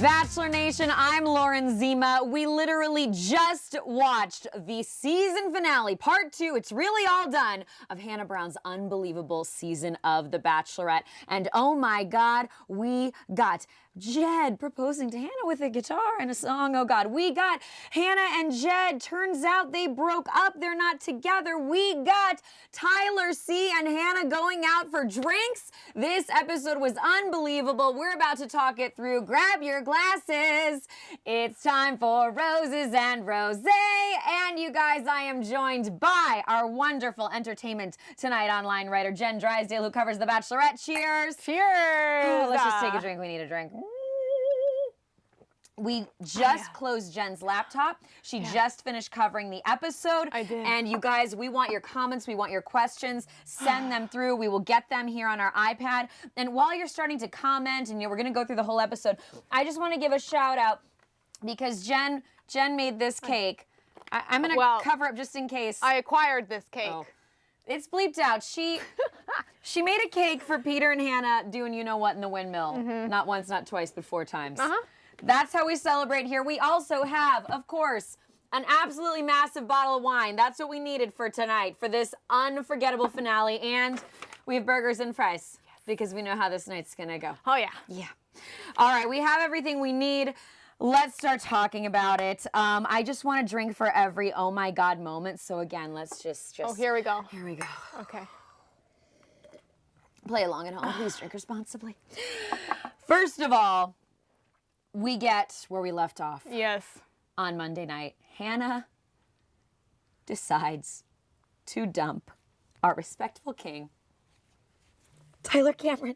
Bachelor Nation, I'm Lauren Zima. We literally just watched the season finale, part 2, it's really all done, of Hannah Brown's unbelievable season of The Bachelorette. And oh my God, we got Jed proposing to Hannah with a guitar and a song. Oh God, we got Hannah and Jed. Turns out they broke up. They're not together. We got Tyler C and Hannah going out for drinks. This episode was unbelievable. We're about to talk it through. Grab your glasses. It's time for Roses and Rosé. And you guys, I am joined by our wonderful Entertainment Tonight online writer, Jen Drysdale, who covers The Bachelorette. Cheers. Cheers. Oh, let's just take a drink. We need a drink. We just closed Jen's laptop. She just finished covering the episode. I did. And you guys, we want your comments. We want your questions. Send them through. We will get them here on our iPad. And while you're starting to comment, and we're going to go through the whole episode, I just want to give a shout out because Jen made this cake. I'm going to cover up just in case. I acquired this cake. Oh. It's bleeped out. She made a cake for Peter and Hannah doing you-know-what in the windmill. Not once, not twice, but 4 times. That's how we celebrate here. We also have, of course, an absolutely massive bottle of wine. That's what we needed for tonight, for this unforgettable finale. And we have burgers and fries because we know how this night's going to go. Oh, yeah. Yeah. All right, we have everything we need. Let's start talking about it. I just want to drink for every oh my God moment. So again, let's just. Oh, here we go. Here we go. Okay. Play along at home. Please drink responsibly. First of all, we get where we left off. Yes. On Monday night, Hannah decides to dump our respectful king, Tyler Cameron.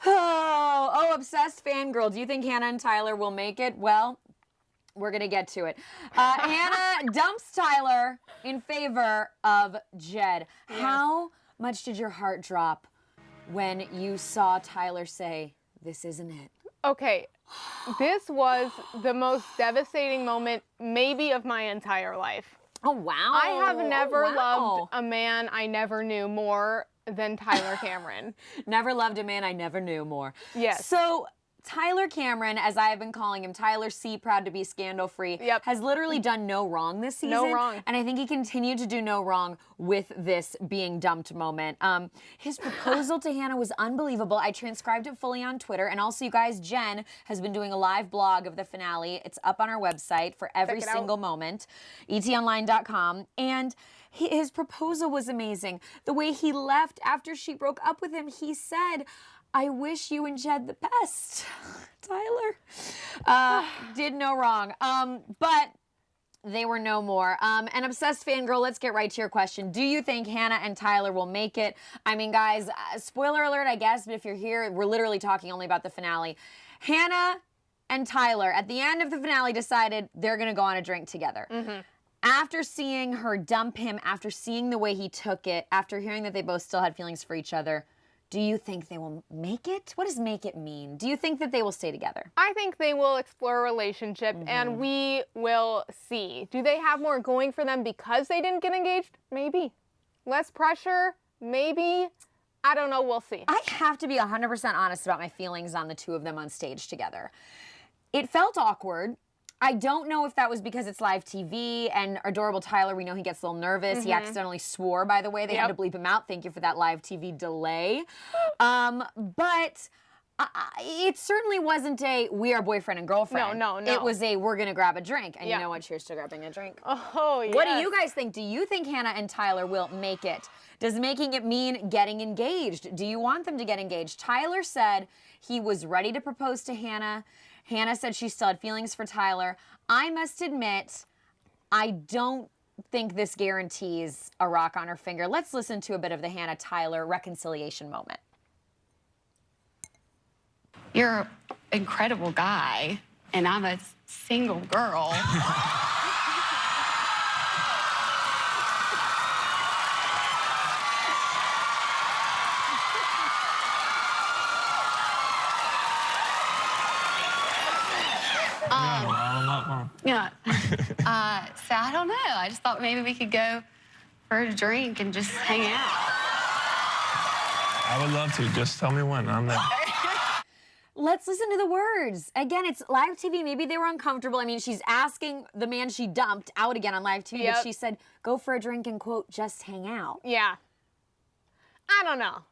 Oh, obsessed fangirl. Do you think Hannah and Tyler will make it? Well, we're going to get to it. Hannah dumps Tyler in favor of Jed. Yes. How much did your heart drop when you saw Tyler say, "This isn't it"? Okay. This was the most devastating moment maybe of my entire life. Oh, wow. I have never loved a man I never knew more than Tyler Cameron. Never loved a man I never knew more. Yes. So Tyler Cameron, as I have been calling him, Tyler C, proud to be scandal-free, has literally done no wrong this season. No wrong. And I think he continued to do no wrong with this being dumped moment. His proposal to Hannah was unbelievable. I transcribed it fully on Twitter. And also, you guys, Jen has been doing a live blog of the finale. It's up on our website for every single moment, ETonline.com. And his proposal was amazing. The way he left after she broke up with him, he said, "I wish you and Jed the best." Tyler did no wrong, but they were no more. An obsessed fangirl, let's get right to your question. Do you think Hannah and Tyler will make it? I mean, guys, spoiler alert, I guess, but if you're here, we're literally talking only about the finale. Hannah and Tyler, at the end of the finale, decided they're going to go on a drink together. After seeing her dump him, after seeing the way he took it, after hearing that they both still had feelings for each other, do you think they will make it? What does make it mean? Do you think that they will stay together? I think they will explore a relationship, and we will see. Do they have more going for them because they didn't get engaged? Maybe. Less pressure? Maybe. I don't know. We'll see. I have to be 100% honest about my feelings on the two of them on stage together. It felt awkward. I don't know if that was because it's live TV and adorable Tyler, we know he gets a little nervous. He accidentally swore, by the way. They had to bleep him out. Thank you for that live TV delay. But it certainly wasn't a we are boyfriend and girlfriend. No. It was a we're going to grab a drink. And you know what? Cheers to grabbing a drink. Oh, yes. What do you guys think? Do you think Hannah and Tyler will make it? Does making it mean getting engaged? Do you want them to get engaged? Tyler said he was ready to propose to Hannah. Hannah said she still had feelings for Tyler. I must admit, I don't think this guarantees a rock on her finger. Let's listen to a bit of the Hannah-Tyler reconciliation moment. You're an incredible guy, and I'm a single girl. Yeah. So I don't know. I just thought maybe we could go for a drink and just hang out. I would love to. Just tell me when. I'm there. Let's listen to the words. Again, it's live TV. Maybe they were uncomfortable. I mean, she's asking the man she dumped out again on live TV, but she said, go for a drink and, quote, just hang out. Yeah. I don't know.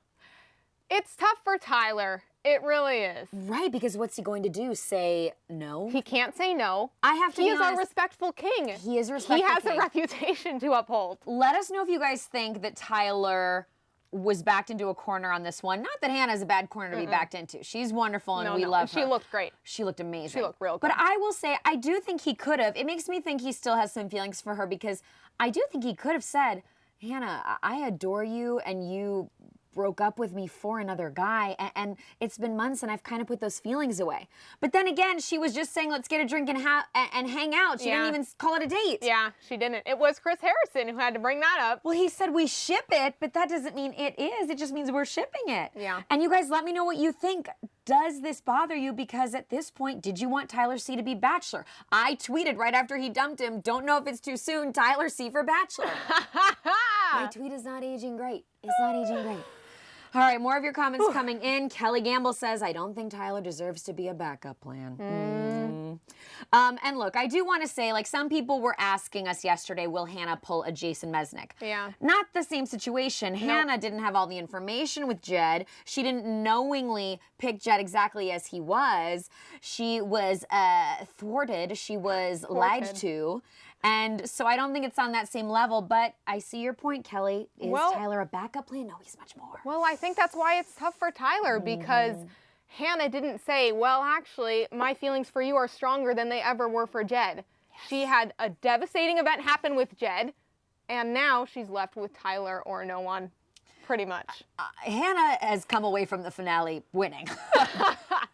It's tough for Tyler. It really is. Right, because what's he going to do? Say no? He can't say no. I have to He be is honest. a respectful king. He is a respectful He has king. a reputation to uphold. Let us know if you guys think that Tyler was backed into a corner on this one. Not that Hannah's a bad corner to be backed into. She's wonderful and we love her. She looked great. She looked amazing. She looked real good. But I will say, I do think he could have. It makes me think he still has some feelings for her because I do think he could have said, Hannah, I adore you and you broke up with me for another guy, and it's been months and I've kind of put those feelings away. But then again, she was just saying, let's get a drink and hang out. She didn't even call it a date. Yeah, she didn't. It was Chris Harrison who had to bring that up. Well, he said we ship it, but that doesn't mean it is. It just means we're shipping it. Yeah. And you guys let me know what you think. Does this bother you? Because at this point, did you want Tyler C to be Bachelor? I tweeted right after he dumped him, don't know if it's too soon, Tyler C for Bachelor. My tweet is not aging great. It's not aging great. All right, more of your comments coming in. Kelly Gamble says, I don't think Tyler deserves to be a backup plan. And look, I do want to say, like, some people were asking us yesterday, will Hannah pull a Jason Mesnick? Yeah. Not the same situation. Hannah didn't have all the information with Jed. She didn't knowingly pick Jed exactly as he was. She was thwarted. She was lied to. And so I don't think it's on that same level, but I see your point, Kelly. Is Tyler a backup plan? No, he's much more. Well, I think that's why it's tough for Tyler because Hannah didn't say, well, actually, my feelings for you are stronger than they ever were for Jed. She had a devastating event happen with Jed, and now she's left with Tyler or no one, pretty much. Hannah has come away from the finale winning.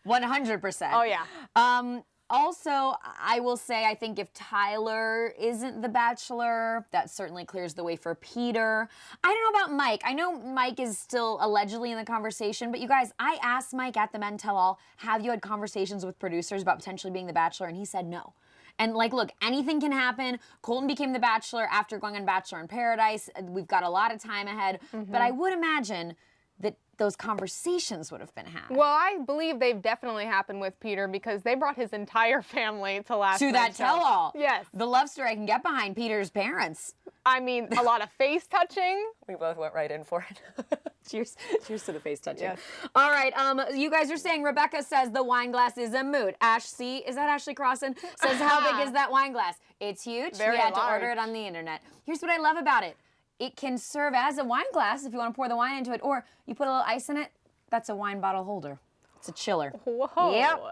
100%. Oh, yeah. Also, I will say, I think if Tyler isn't the Bachelor, that certainly clears the way for Peter. I don't know about Mike. I know Mike is still allegedly in the conversation, but you guys, I asked Mike at the Men Tell All, have you had conversations with producers about potentially being the Bachelor? And he said no. And like, look, anything can happen. Colton became the Bachelor after going on Bachelor in Paradise. We've got a lot of time ahead. But I would imagine that those conversations would have been had. Well, I believe they've definitely happened with Peter because they brought his entire family to last To that night's show. tell-all. Yes. The love story I can get behind Peter's parents. I mean, a lot of face touching. We both went right in for it. Cheers. Cheers to the face touching. Yes. All right. You guys are saying, Rebecca says the wine glass is a mood. Ash C, is that Ashley Crossan? Says, how big is that wine glass? It's huge. Very we had large. to order it on the internet. Here's what I love about it. It can serve as a wine glass if you want to pour the wine into it, or you put a little ice in it. That's a wine bottle holder. It's a chiller. Whoa. Yep.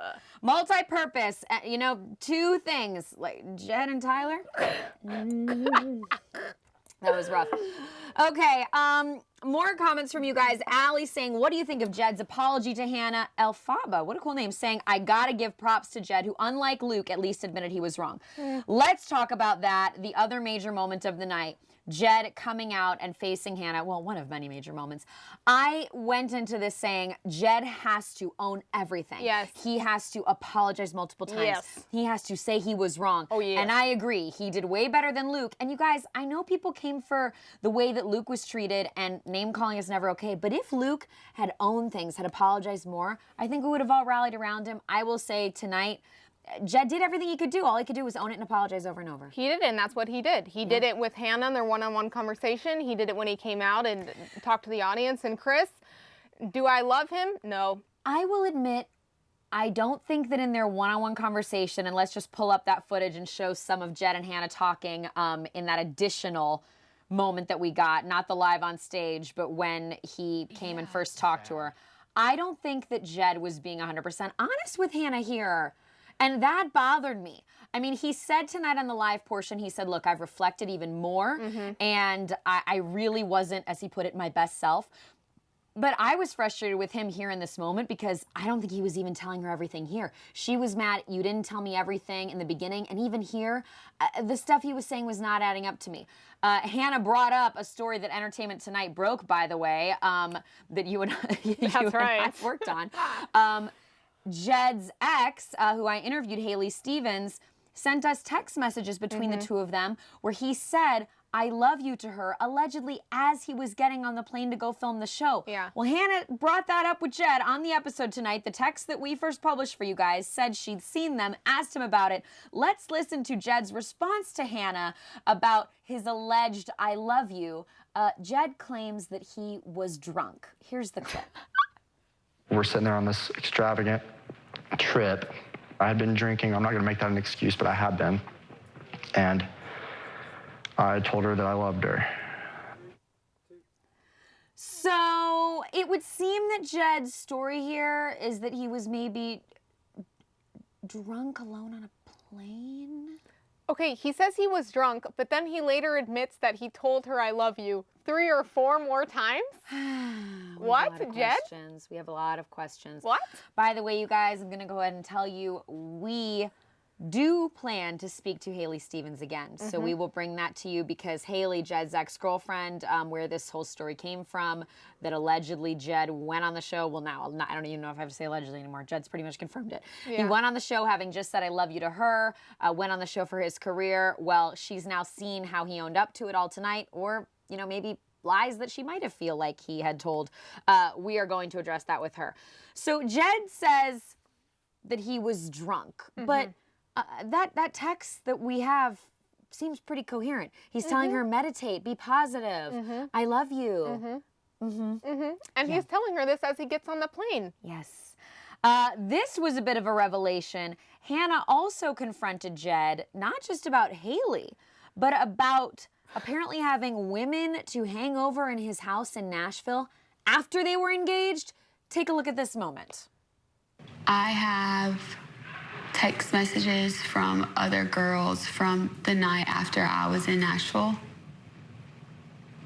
Multi-purpose. You know, two things, like Jed and Tyler. That was rough. Okay, more comments from you guys. Allie saying, what do you think of Jed's apology to Hannah? Elphaba, what a cool name, saying, I gotta give props to Jed, who, unlike Luke, at least admitted he was wrong. Let's talk about that, the other major moment of the night. Jed coming out and facing Hannah. Well, one of many major moments. I went into this saying Jed has to own everything. Yes. He has to apologize multiple times. Yes. He has to say he was wrong. Oh, yeah. And I agree. He did way better than Luke. And you guys, I know people came for the way that Luke was treated, and name calling is never okay. But if Luke had owned things, had apologized more, I think we would have all rallied around him. I will say tonight, Jed did everything he could do. All he could do was own it and apologize over and over. He did it, and that's what he did. He did it with Hannah in their one-on-one conversation. He did it when he came out and talked to the audience. And Chris, do I love him? No. I will admit, I don't think that in their one-on-one conversation, and let's just pull up that footage and show some of Jed and Hannah talking in that additional moment that we got, not the live on stage, but when he came and first talked to her. I don't think that Jed was being 100% honest with Hannah here. And that bothered me. I mean, he said tonight on the live portion, he said, look, I've reflected even more, and I really wasn't, as he put it, my best self. But I was frustrated with him here in this moment because I don't think he was even telling her everything here. She was mad, you didn't tell me everything in the beginning, and even here, the stuff he was saying was not adding up to me. Hannah brought up a story that Entertainment Tonight broke, by the way, that you and I worked on. Jed's ex, who I interviewed, Haley Stevens, sent us text messages between the two of them where he said, I love you to her, allegedly as he was getting on the plane to go film the show. Yeah. Well, Hannah brought that up with Jed on the episode tonight. The text that we first published for you guys said she'd seen them, asked him about it. Let's listen to Jed's response to Hannah about his alleged I love you. Jed claims that he was drunk. Here's the clip. We're sitting there on this extravagant trip. I had been drinking. I'm not going to make that an excuse, but I had been. And I told her that I loved her. So it would seem that Jed's story here is that he was maybe drunk alone on a plane. Okay, he says he was drunk, but then he later admits that he told her I love you 3 or 4 more times. What, Jed? We have a lot of questions. What? By the way, you guys, I'm going to go ahead and tell you we do plan to speak to Haley Stevens again. So we will bring that to you because Haley, Jed's ex-girlfriend, where this whole story came from, that allegedly Jed went on the show. Well, now, I don't even know if I have to say allegedly anymore. Jed's pretty much confirmed it. Yeah. He went on the show having just said I love you to her, went on the show for his career. Well, she's now seen how he owned up to it all tonight, or, you know, maybe lies that she might have feel like he had told. We are going to address that with her. So Jed says that he was drunk, but that text that we have seems pretty coherent. He's telling her, meditate, be positive, I love you. And he's telling her this as he gets on the plane. Yes. This was a bit of a revelation. Hannah also confronted Jed, not just about Haley, but about apparently having women to hang over in his house in Nashville after they were engaged. Take a look at this moment. I have text messages from other girls from the night after I was in Nashville.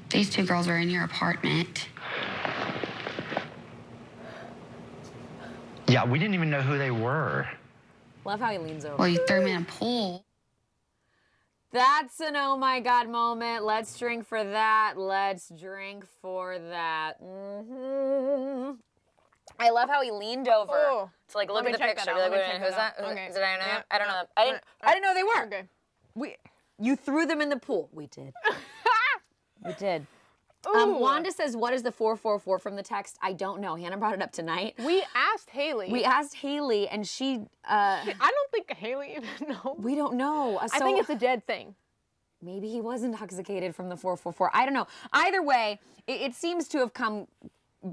These 2 girls were in your apartment. Yeah, we didn't even know who they were. Love how he leans over. Well, you threw me in a pool. That's an oh my God moment. Let's drink for that. Let's drink for that. I love how he leaned over to like look at the picture. Be like, wait, who's that? Okay. Did I know? Yeah. I don't know. I didn't know they were. Okay. You threw them in the pool. We did. We did. Wanda says, what is the 444 from the text? I don't know. Hannah brought it up tonight. We asked Haley. We asked Haley, and she... I don't think Haley even knows. We don't know. I think it's a Jed thing. Maybe he was intoxicated from the 444. I don't know. Either way, it seems to have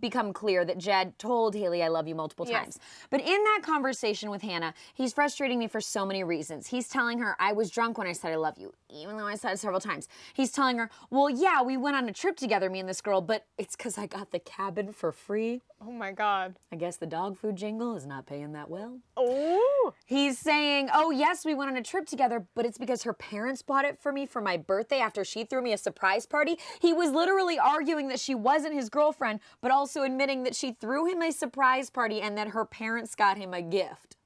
become clear that Jed told Haley I love you multiple times. But in that conversation with Hannah, he's frustrating me for so many reasons. He's telling her, I was drunk when I said I love you, even though I said it several times. He's telling her, well, yeah, we went on a trip together, me and this girl, but it's because I got the cabin for free. Oh my God. I guess the dog food jingle is not paying that well. Oh. He's saying, oh, yes, we went on a trip together, but it's because her parents bought it for me for my birthday after she threw me a surprise party. He was literally arguing that she wasn't his girlfriend, but also admitting that she threw him a surprise party and that her parents got him a gift.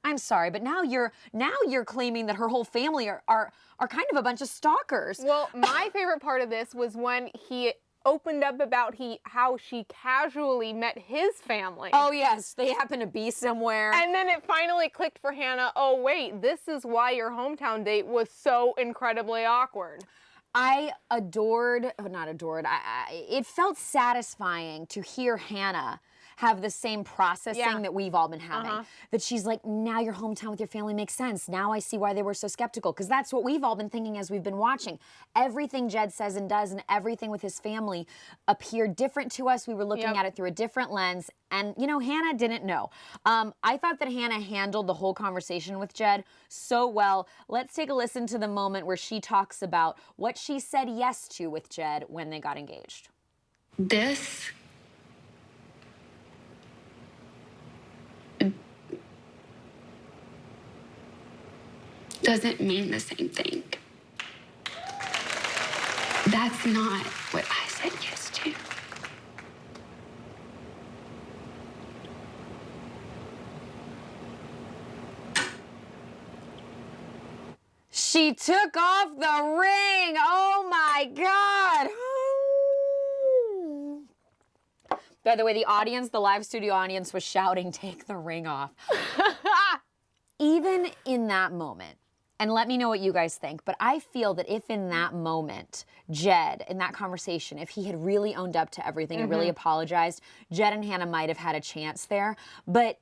I'm sorry, but now you're claiming that her whole family are kind of a bunch of stalkers. Well, my favorite part of this was when he opened up about how she casually met his family. Oh, yes, they happen to be somewhere. And then it finally clicked for Hannah, oh, wait, this is why your hometown date was so incredibly awkward. I it felt satisfying to hear Hannah have the same processing that we've all been having. That she's like, now your hometown with your family makes sense. Now I see why they were so skeptical. Because that's what we've all been thinking as we've been watching. Everything Jed says and does and everything with his family appeared different to us. We were looking at it through a different lens. And, you know, Hannah didn't know. I thought that Hannah handled the whole conversation with Jed so well. Let's take a listen to the moment where she talks about what she said yes to with Jed when they got engaged. This doesn't mean the same thing. That's not what I said yes to. She took off the ring. Oh my God. By the way, the live studio audience was shouting, take the ring off. Even in that moment, And let me know what you guys think. But I feel that if in that moment, Jed, in that conversation, if he had really owned up to everything and really apologized, Jed and Hannah might have had a chance there. But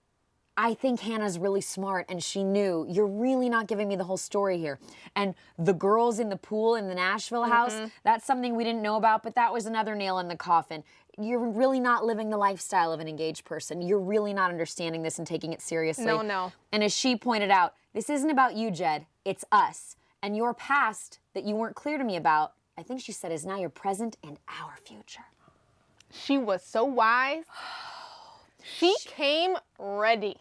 I think Hannah's really smart, and she knew, you're really not giving me the whole story here. And the girls in the pool in the Nashville house, that's something we didn't know about, but that was another nail in the coffin. You're really not living the lifestyle of an engaged person. You're really not understanding this and taking it seriously. No. And as she pointed out, this isn't about you, Jed. It's us. And your past that you weren't clear to me about, I think she said, is now your present and our future. She was so wise. She came ready.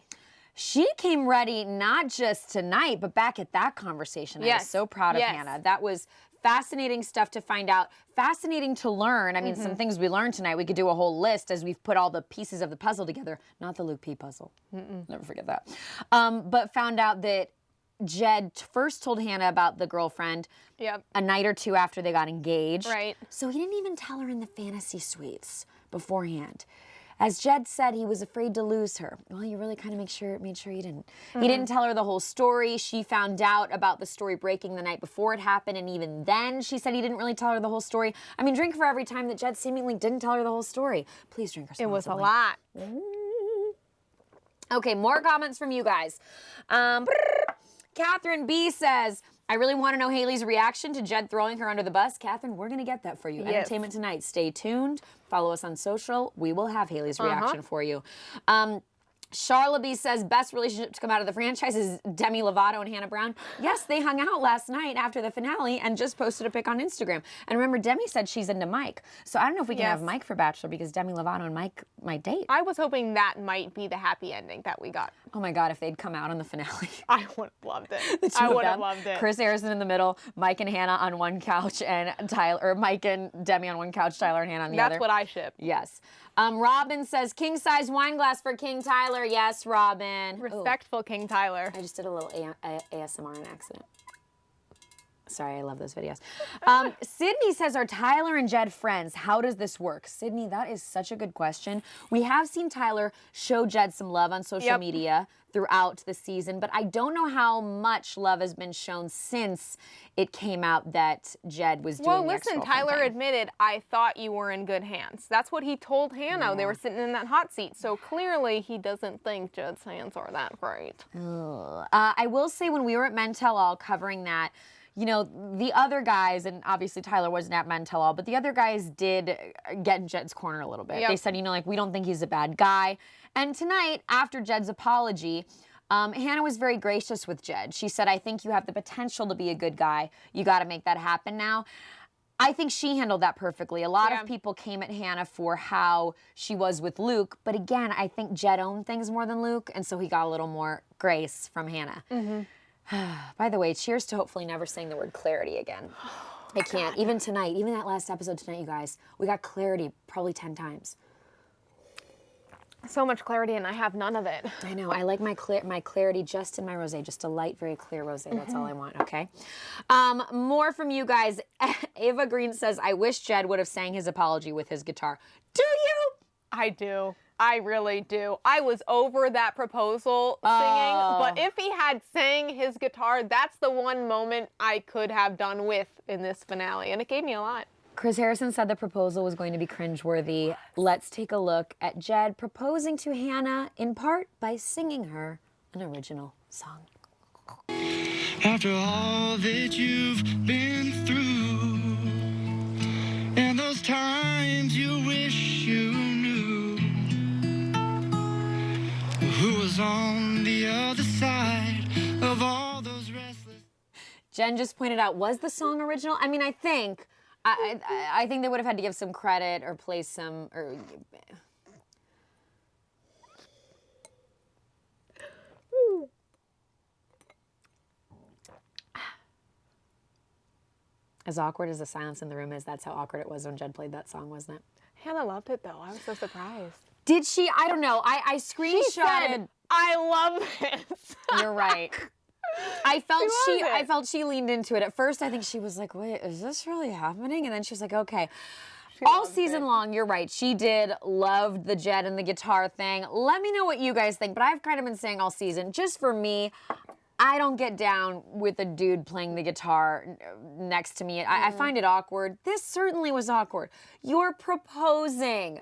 She came ready not just tonight, but back at that conversation. I was so proud of Hannah. That was fascinating stuff to find out, fascinating to learn. I mean, some things we learned tonight, we could do a whole list as we've put all the pieces of the puzzle together. Not the Luke P. puzzle. Never forget that. But found out that Jed first told Hannah about the girlfriend a night or two after they got engaged. Right. So he didn't even tell her in the fantasy suites beforehand. As Jed said, he was afraid to lose her. Well, you really kind of made sure you didn't. He didn't tell her the whole story. She found out about the story breaking the night before it happened, and even then she said he didn't really tell her the whole story. I mean, drink for every time that Jed seemingly didn't tell her the whole story. Please drink responsibly. It was a lot. Okay, more comments from you guys. Catherine B says, I really want to know Haley's reaction to Jed throwing her under the bus. Catherine, we're going to get that for you. Yes. Entertainment Tonight. Stay tuned. Follow us on social. We will have Haley's reaction for you. Charla B says, best relationship to come out of the franchise is Demi Lovato and Hannah Brown. Yes, they hung out last night after the finale and just posted a pic on Instagram. And remember, Demi said she's into Mike. So I don't know if we can have Mike for Bachelor because Demi Lovato and Mike might date. I was hoping that might be the happy ending that we got. Oh my God, if they'd come out on the finale. I would have loved it. The two I of would have them. loved it. Chris Harrison in the middle, Mike and Hannah on one couch, and Mike and Demi on one couch, Tyler and Hannah on the other. That's what I ship. Yes. Robin says, king-size wine glass for King Tyler. Yes, Robin. Respectful King Tyler. I just did a little ASMR on accident. Sorry, I love those videos. Sydney says, are Tyler and Jed friends? How does this work? Sydney, that is such a good question. We have seen Tyler show Jed some love on social media throughout the season, but I don't know how much love has been shown since it came out that Jed was doing Well, the listen, ex-girlfriend Tyler thing. admitted, I thought you were in good hands. That's what he told Hannah. They were sitting in that hot seat. So clearly he doesn't think Jed's hands are that great. I will say when we were at Men Tell All covering that, you know, the other guys, and obviously Tyler wasn't at Men Tell All, but the other guys did get in Jed's corner a little bit. They said, you know, like, we don't think he's a bad guy. And tonight, after Jed's apology, Hannah was very gracious with Jed. She said, I think you have the potential to be a good guy. You got to make that happen now. I think she handled that perfectly. A lot of people came at Hannah for how she was with Luke. But again, I think Jed owned things more than Luke, and so he got a little more grace from Hannah. By the way, cheers to hopefully never saying the word clarity again. I can't. Even tonight, even that last episode tonight, you guys, we got clarity probably 10 times. So much clarity, and I have none of it. I know. I like my clarity just in my rosé, just a light, very clear rosé. That's all I want, okay? More from you guys. Ava Green says, I wish Jed would have sang his apology with his guitar. Do you? I do. I really do. I was over that proposal singing, but if he had sang his guitar, that's the one moment I could have done with in this finale, and it gave me a lot. Chris Harrison said the proposal was going to be cringeworthy. Let's take a look at Jed proposing to Hannah, in part by singing her an original song. After all that you've been through, and those times you wish you knew, who was on the other side of all those restless... Jen just pointed out, was the song original? I mean, I think they would have had to give some credit or play some... As awkward as the silence in the room is, that's how awkward it was when Jed played that song, wasn't it? Hannah loved it, though. I was so surprised. Did she? I don't know. I screenshotted. She said, I love this. You're right. I felt she leaned into it. At first, I think she was like, wait, is this really happening? And then she was like, okay. All season long, you're right. She did love the Jed and the guitar thing. Let me know what you guys think. But I've kind of been saying all season, just for me, I don't get down with a dude playing the guitar next to me. I find it awkward. This certainly was awkward. You're proposing.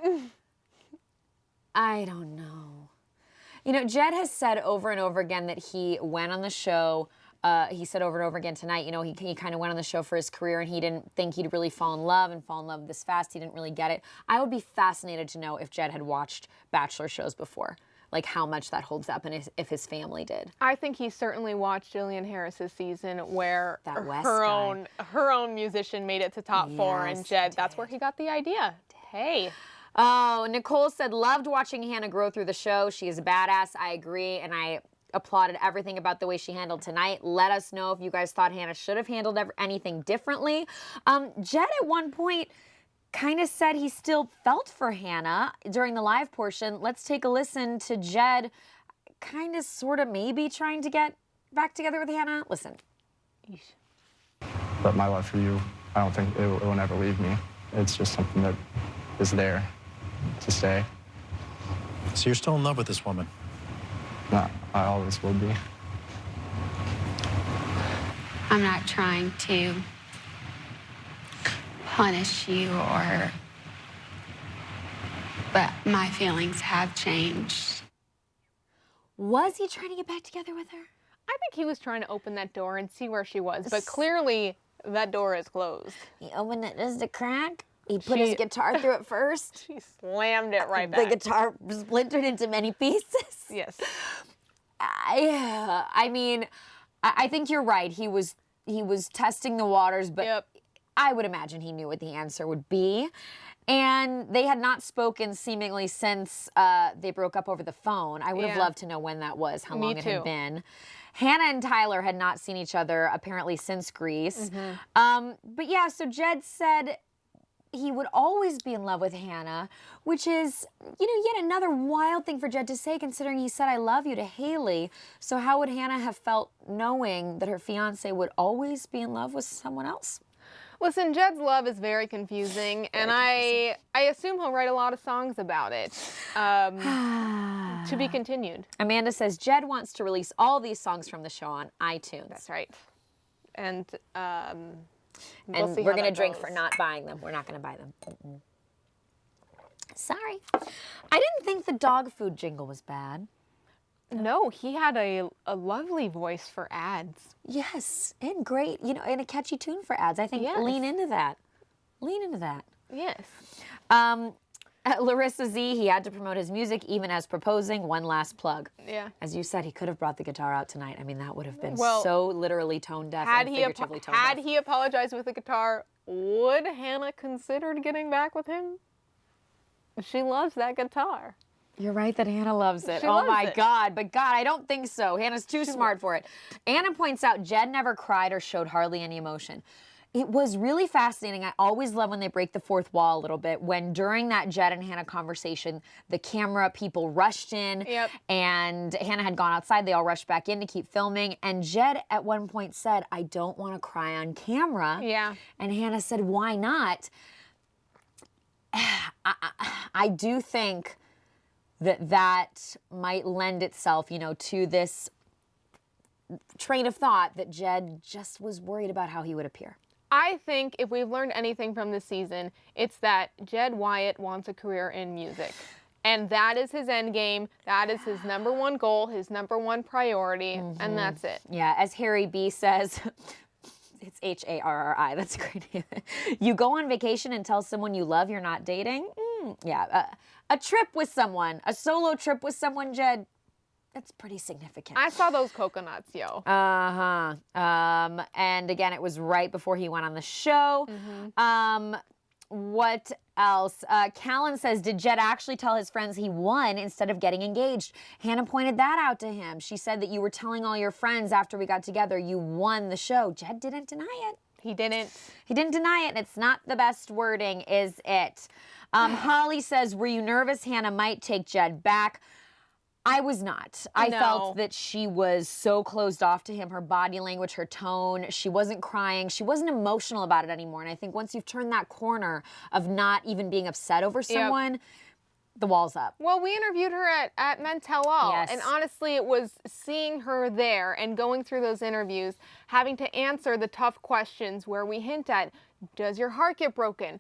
I don't know. You know, Jed has said over and over again that he went on the show. He said over and over again tonight, you know, he kind of went on the show for his career and he didn't think he'd really fall in love this fast. He didn't really get it. I would be fascinated to know if Jed had watched Bachelor shows before, like how much that holds up and if his family did. I think he certainly watched Jillian Harris's season where That West her guy. own musician made it to top 4, and Yes, Jed, that's where he got the idea. Hey. Oh, Nicole said, loved watching Hannah grow through the show. She is a badass. I agree, and I applauded everything about the way she handled tonight. Let us know if you guys thought Hannah should have handled anything differently. Jed at one point kind of said he still felt for Hannah during the live portion. Let's take a listen to Jed kind of sort of maybe trying to get back together with Hannah. Listen. But my love for you, I don't think it will never leave me. It's just something that is there to stay. So you're still in love with this woman? No, I always will be. I'm not trying to punish you but my feelings have changed. Was he trying to get back together with her? I think he was trying to open that door and see where she was, but clearly that door is closed. He opened it just a crack. He put his guitar through it first. She slammed it right The back. guitar splintered into many pieces. Yes. I mean, I think you're right. He was testing the waters, but Yep. I would imagine he knew what the answer would be. And they had not spoken seemingly since they broke up over the phone. I would have Yeah. loved to know when that was, how long it too. had been. Hannah and Tyler had not seen each other apparently since Greece. But yeah, so Jed said he would always be in love with Hannah, which is, you know, yet another wild thing for Jed to say, considering he said, I love you to Haley. So how would Hannah have felt knowing that her fiance would always be in love with someone else? Listen, Jed's love is very confusing, and I assume he'll write a lot of songs about it. To be continued. Amanda says, Jed wants to release all these songs from the show on iTunes. That's right. And And we'll see we're how going to that drink goes. for not buying them. We're not going to buy them. Sorry. I didn't think the dog food jingle was bad. No, he had a lovely voice for ads. Yes, and great, you know, and a catchy tune for ads. I think Yes. lean into that. Lean into that. Yes. Larissa Z, he had to promote his music even as proposing. One last plug. Yeah. As you said, he could have brought the guitar out tonight. I mean, that would have been Well, so literally tone deaf Had and he figuratively tone deaf. had he apologized with the guitar, would Hannah considered getting back with him? She loves that guitar. You're right that Hannah loves it. She Oh loves my it. God. But God, I don't think so. Hannah's too smart for it. Anna points out Jed never cried or showed hardly any emotion. It was really fascinating. I always love when they break the fourth wall a little bit. When during that Jed and Hannah conversation, the camera people rushed in Yep. and Hannah had gone outside. They all rushed back in to keep filming. And Jed at one point said, I don't want to cry on camera. Yeah. And Hannah said, why not? I do think that might lend itself, you know, to this train of thought that Jed just was worried about how he would appear. I think if we've learned anything from this season, it's that Jed Wyatt wants a career in music. And that is his end game. That is his number one goal, his number one priority, and that's it. Yeah, as Harry B says, it's Harri. That's a great name. You go on vacation and tell someone you love you're not dating? Yeah, a trip with someone, a solo trip with someone, Jed, that's pretty significant. I saw those coconuts, yo. And again, it was right before he went on the show. What else? Callan says, did Jed actually tell his friends he won instead of getting engaged? Hannah pointed that out to him. She said that you were telling all your friends after we got together you won the show. Jed didn't deny it. He didn't. He didn't deny it, and it's not the best wording, is it? Holly says, were you nervous Hannah might take Jed back? I was not. I No. felt that she was so closed off to him, her body language, her tone. She wasn't crying. She wasn't emotional about it anymore. And I think once you've turned that corner of not even being upset over someone, the walls up. Well, we interviewed her at Men Tell All, Yes. and honestly, it was seeing her there and going through those interviews, having to answer the tough questions where we hint at, does your heart get broken?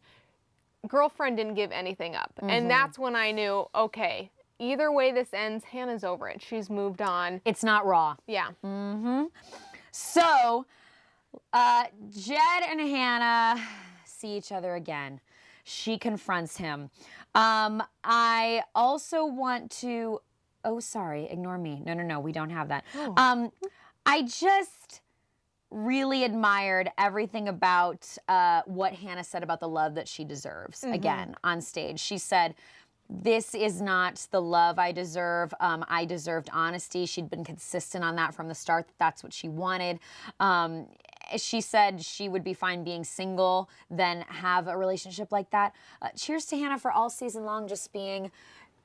Girlfriend didn't give anything up. And that's when I knew, okay, either way this ends, Hannah's over it. She's moved on. It's not raw. Yeah. So, Jed and Hannah see each other again. She confronts him. I also want to, oh, sorry, ignore me. No, we don't have that. I just really admired everything about what Hannah said about the love that she deserves, again, on stage. She said, this is not the love I deserve. I deserved honesty. She'd been consistent on that from the start. That's what she wanted. She said she would be fine being single than have a relationship like that. Cheers to Hannah for all season long just being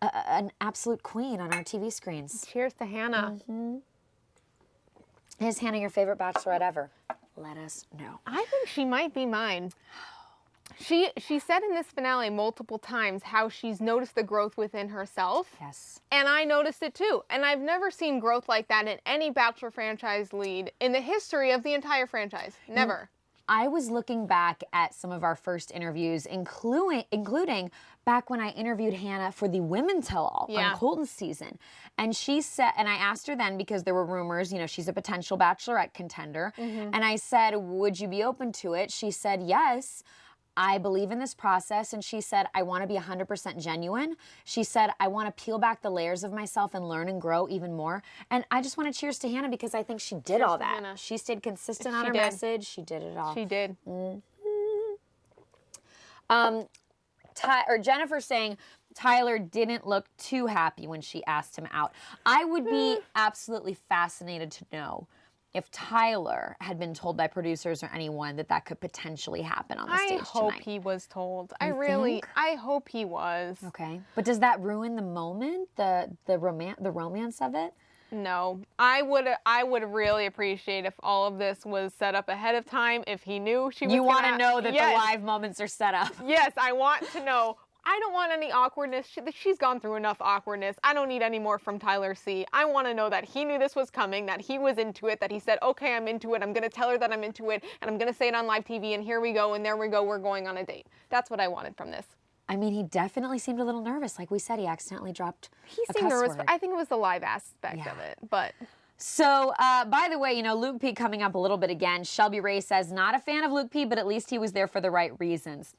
an absolute queen on our TV screens. Cheers to Hannah. Is Hannah your favorite Bachelorette ever? Let us know. I think she might be mine. She said in this finale multiple times how she's noticed the growth within herself. Yes. And I noticed it too. And I've never seen growth like that in any Bachelor franchise lead in the history of the entire franchise. Never. I was looking back at some of our first interviews, including back when I interviewed Hannah for the Women Tell All on Colton's season. And she said, and I asked her then because there were rumors, she's a potential Bachelorette contender. And I said, would you be open to it? She said, yes. I believe in this process. And she said, I want to be 100% genuine. She said, I want to peel back the layers of myself and learn and grow even more. And I just want to cheers to Hannah because I think she did all that. Hannah. She stayed consistent on her message. She did it all. She did. Jennifer saying Tyler didn't look too happy when she asked him out. I would be absolutely fascinated to know if Tyler had been told by producers or anyone that could potentially happen on the stage tonight. I hope he was told. I hope he was. Okay. But does that ruin the moment, the romance of it? No. I would really appreciate if all of this was set up ahead of time, if he knew she was You want to gonna, know that the live moments are set up. Yes, I want to know. I don't want any awkwardness. She's gone through enough awkwardness. I don't need any more from Tyler C. I want to know that he knew this was coming, that he was into it, that he said, okay, I'm into it. I'm going to tell her that I'm into it, and I'm going to say it on live TV, and here we go, and there we go. We're going on a date. That's what I wanted from this. I mean, he definitely seemed a little nervous. Like we said, he accidentally dropped a seemed cuss nervous. word. I think it was the live aspect of it, but... So, by the way, Luke P coming up a little bit again. Shelby Ray says, not a fan of Luke P, but at least he was there for the right reasons.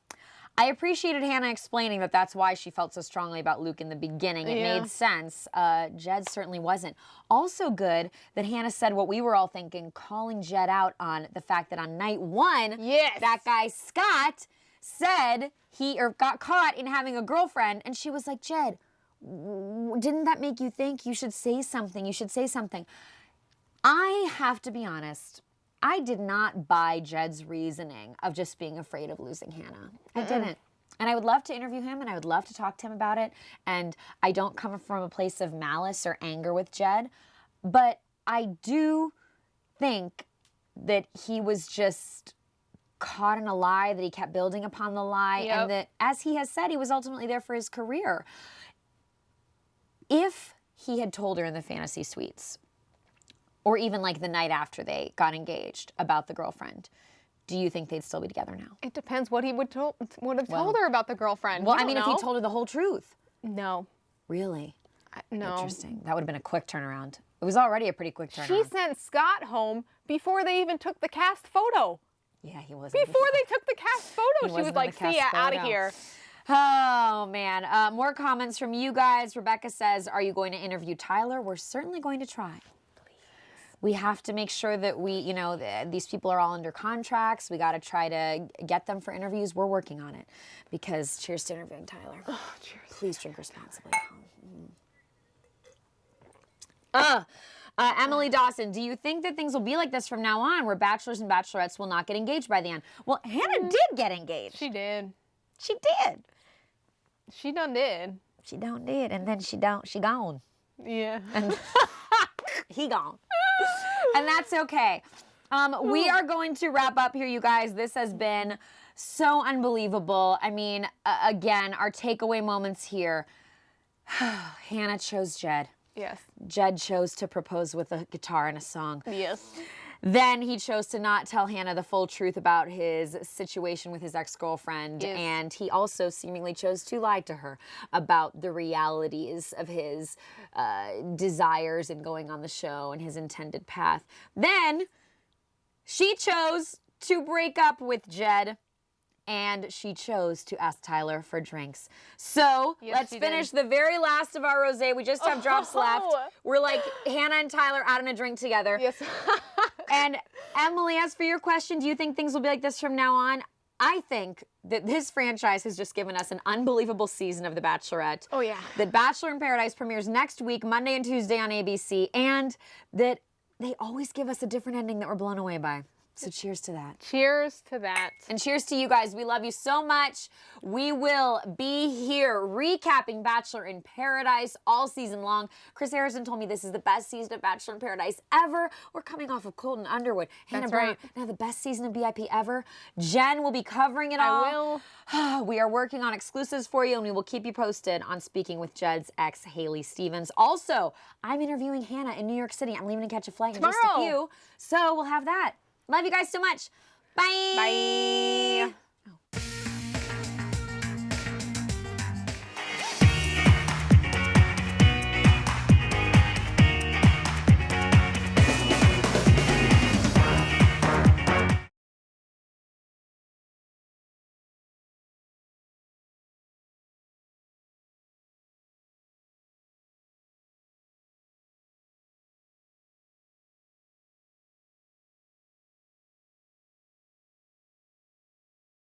I appreciated Hannah explaining that that's why she felt so strongly about Luke in the beginning. It made sense. Jed certainly wasn't. Also good that Hannah said what we were all thinking, calling Jed out on the fact that on night one, that guy Scott said got caught in having a girlfriend, and she was like, Jed, didn't that make you think you should say something? You should say something. I have to be honest. I did not buy Jed's reasoning of just being afraid of losing Hannah. I didn't. And I would love to interview him and I would love to talk to him about it. And I don't come from a place of malice or anger with Jed. But I do think that he was just caught in a lie, that he kept building upon the lie. And that, as he has said, he was ultimately there for his career. If he had told her in the fantasy suites, or even like the night after they got engaged about the girlfriend, do you think they'd still be together now? It depends what he would have told her about the girlfriend. Well, I mean, if he told her the whole truth. No. Really? No. Interesting. That would have been a quick turnaround. It was already a pretty quick turnaround. She sent Scott home before they even took the cast photo. Yeah, he wasn't. Before they took the cast photo, she was like, see ya, out of here. Oh, man. More comments from you guys. Rebecca says, are you going to interview Tyler? We're certainly going to try. We have to make sure that we, these people are all under contracts. We got to try to get them for interviews. We're working on it because cheers to interviewing Tyler. Oh, cheers. Please drink responsibly. Emily Dawson, do you think that things will be like this from now on where bachelors and bachelorettes will not get engaged by the end? Well, Hannah did get engaged. She did. She did. She done did. She don't did. And then she gone. Yeah. And he gone. And that's okay. We are going to wrap up here, you guys. This has been so unbelievable. I mean, again, our takeaway moments here. Hannah chose Jed. Yes. Jed chose to propose with a guitar and a song. Yes. Then he chose to not tell Hannah the full truth about his situation with his ex-girlfriend. Yes. And he also seemingly chose to lie to her about the realities of his desires in going on the show and his intended path. Then she chose to break up with Jed. And she chose to ask Tyler for drinks. So Yes, let's she finish did. the very last of our rosé. We just have drops left. Oh. We're like Hannah and Tyler out on a drink together. Yes. And Emily, as for your question, do you think things will be like this from now on? I think that this franchise has just given us an unbelievable season of The Bachelorette. Oh, yeah. That Bachelor in Paradise premieres next week, Monday and Tuesday on ABC, and that they always give us a different ending that we're blown away by. So cheers to that. Cheers to that. And cheers to you guys. We love you so much. We will be here recapping Bachelor in Paradise all season long. Chris Harrison told me this is the best season of Bachelor in Paradise ever. We're coming off of Colton Underwood. Hannah Brown, right. now the best season of BIP ever. Jen will be covering it all. I will. We are working on exclusives for you, and we will keep you posted on Speaking with Jed's ex, Haley Stevens. Also, I'm interviewing Hannah in New York City. I'm leaving to catch a flight in just a Tomorrow. few. So we'll have that. Love you guys so much. Bye. Bye.